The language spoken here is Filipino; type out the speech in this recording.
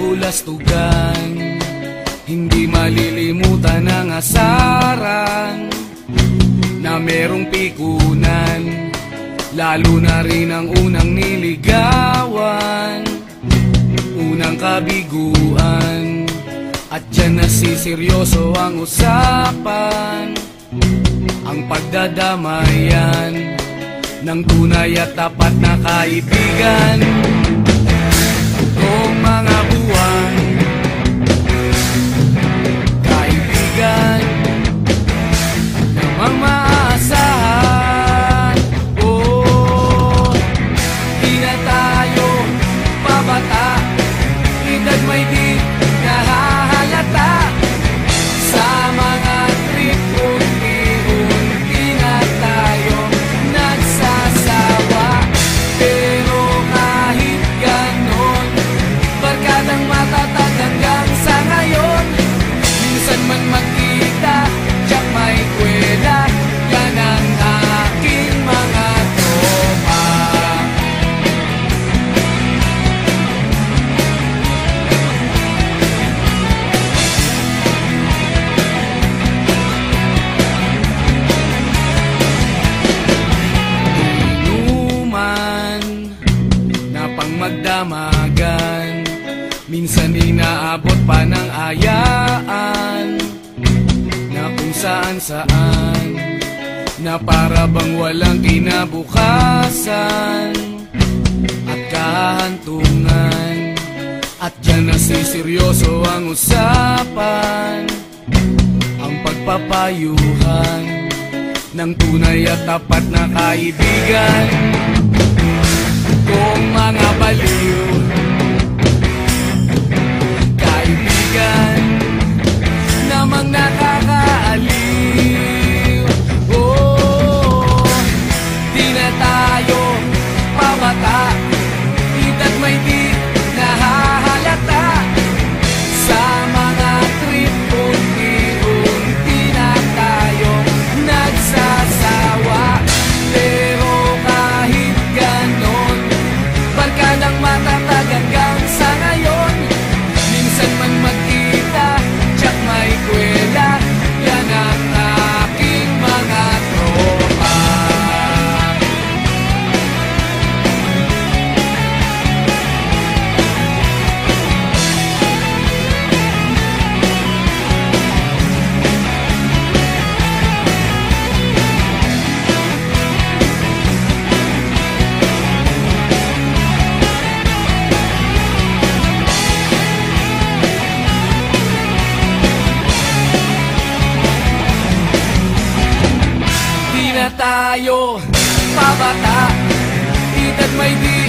kabulastugan, hindi malilimutan ang asaran na merong pikunan, lalo na rin ang unang niligawan, unang kabiguan. At dyan nasiseryoso ang usapan, ang pagdadamayan ng tunay at tapat na kaibigan. Kung mga buwan, kaibigan namang maaasahan. Oh, di na tayo pabata, edad may di nahahalata. Sa mga trip, unti-unti na tayo nagsasawa. Pero kahit ganon, barkadang matatag hanggang sa ngayon. Minsan man magkita, tiyak may kwela, yan ang aking mga tropa. Inuman na pang magdamagan, minsan inaabot pa ng ayaan, na kung saan-saan, na para bang walang kinabukasan at kahantungan. At dyan nasiseryoso ang usapan, ang pagpapayuhan ng tunay at tapat na kaibigan. Kung mga baliw, kaibigan namang nakakaaliw. Oh, di na tayo pabata, edad may di nahahalata. Sa mga trip, unti-unti na tayo nagsasawa. Pero kahit ganon, barkadang matatag hanggang sa ngayon. Minsan man magkita, tiyak may kwela, yan ang aking mga tropa. Di na tayo pabata, edad may di